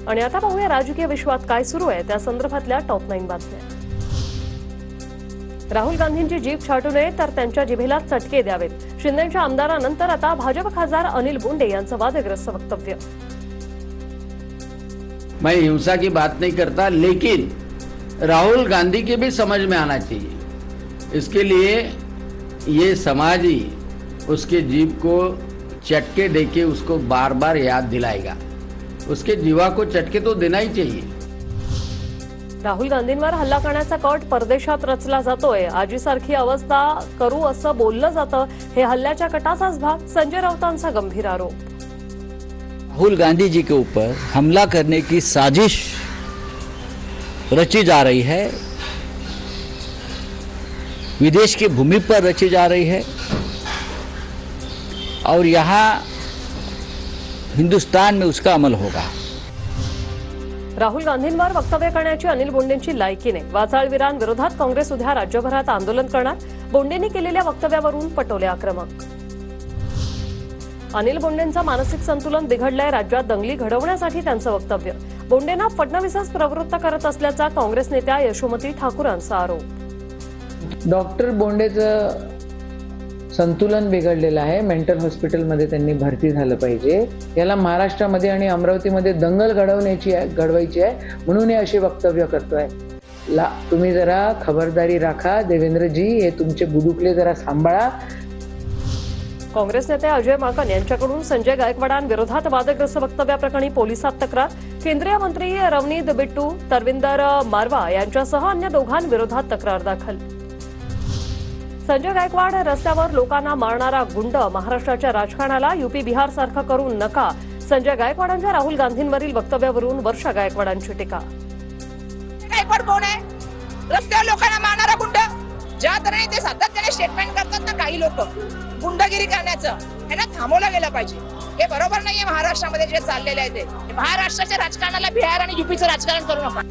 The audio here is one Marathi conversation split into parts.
आणि आता पाहूया राजकीय विश्वात काय सुरू आहे त्या संदर्भातल्या टॉप 9 बातम्या। राहुल गांधींची जीभ छाटू नये तर त्यांच्या जिभेला चटके द्यावेत। शिंदेच्या आमदारानंतर आता भाजप खासदार अनिल बोंडे यांचं वादग्रस्त वक्तव्य। मैं हिंसा की बात नहीं करता, लेकिन राहुल गांधी के भी समझ में आना चाहिए। इसके लिए ये समाज ही उसके जीभ को चटके देके उसको बार बार याद दिलाएगा। उसके जीवा को चटके तो देना ही चाहिए। राहुल गांधींवर हल्ला करण्याचा कट परदेशात रचला जातोय। आजीसारखी अवस्था करू असं बोललं जातं। हे हल्ल्याच्या कटाचाच भाग। संजय राऊतांचा गंभीर आरोप। राहुल गांधी जी के ऊपर हमला करने की साजिश रची जा रही है, विदेश की भूमि पर रची जा रही है और यहाँ हिंदुस्तान में उसका अमल होगा। राहुल गांधींवर वक्तव्य करण्याची अनिल बोंडेंची लायकी नाही। वाचाळवीरांविरोधात काँग्रेस उद्या राज्यभरात आंदोलन करणार। बोंडेंनी केलेल्या वक्तव्यावरून पटोले आक्रमक। अनिल बोंडेंचं मानसिक संतुलन बिघडलंय। राज्यात दंगली घडवण्यासाठी त्यांचं वक्तव्य। बोंडेंना फडणवीसच प्रवृत्त करत असल्याचा काँग्रेस नेत्या यशोमती ठाकूरांचा आरोप। डॉक्टर बोंडेचं संतुलन बिघडलेलं आहे। मेंटल हॉस्पिटलमध्ये त्यांनी भरती झालं पाहिजे। याला महाराष्ट्रामध्ये आणि अमरावतीमध्ये दंगल घडवायची आहे म्हणून हे असे वक्तव्य करतोय। तुम्ही जरा खबरदारी राखा देवेंद्रजी, हे तुमचे बुडुकले जरा सांभाळा। काँग्रेस नेते अजय माकन यांच्याकडून संजय गायकवाडांविरोधात वादग्रस्त वक्तव्याप्रकरणी पोलिसात तक्रार। केंद्रीय मंत्री रवनीत बिट्टू, तरविंदर मारवा यांच्यासह अन्य दोघांविरोधात तक्रार दाखल। संजय गायकवाड रस्त्यावर लोकांना मारणारा गुंड। महाराष्ट्राच्या राजकारणाला यूपी बिहार सारखं करू नका। संजय गायकवाडांच्या राहुल गांधींवरील वक्तव्यावरून वर्षा गायकवाडांची टीका। गायकवाड कोण आहे? रस्त्यावर लोकांना मारणारा गुंड। ज्या तऱ्हेने ते सातत्याने स्टेटमेंट करतात ना काही लोक, गुंडगिरी करण्याचं, त्यांना थांबवलं गेलं पाहिजे। हे बरोबर नाहीये महाराष्ट्रामध्ये जे चाललेलं आहे ते। महाराष्ट्राच्या राजकारणाला बिहार आणि यूपीचं राजकारण करू नका।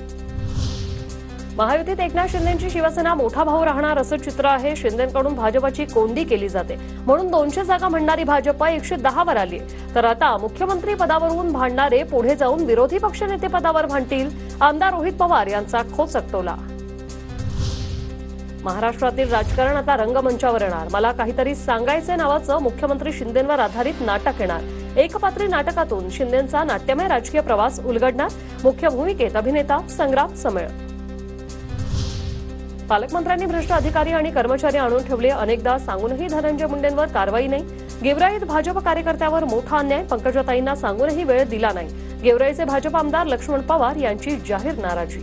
महायुतीत एकनाथ शिंदेची शिवसेना मोठा भाऊ राहणार असं चित्र आहे। शिंदेकडून भाजपची कोंडी केली जाते म्हणून 200 जागा म्हणणारी भाजप 110 वर आली। तर आता मुख्यमंत्री पदावरून भांडणारे पुढे जाऊन विरोधी पक्षनेते पदावर भांडतील। आमदार रोहित पवार यांचा खोचक टोला। महाराष्ट्रातील राजकारण आता रंगमंचावर येणार। मला काहीतरी सांगायचे नावाचं मुख्यमंत्री शिंदेंवर आधारित नाटक येणार। एकपात्री नाटकातून शिंदेंचा नाट्यमय राजकीय प्रवास उलगडणार। मुख्य भूमिकेत अभिनेता संग्राम समेळ। पालकमंत्र्यांनी भ्रष्ट अधिकारी आणि कर्मचारी आणून ठेवले। अनेकदा सांगूनही धनंजय मुंडेंवर कारवाई नाही। गेवराईत भाजप कार्यकर्त्यावर मोठा अन्याय। पंकजाताईंना सांगूनही वेळ दिला नाही। गेवराईचे भाजप आमदार लक्ष्मण पवार यांची जाहीर नाराजी।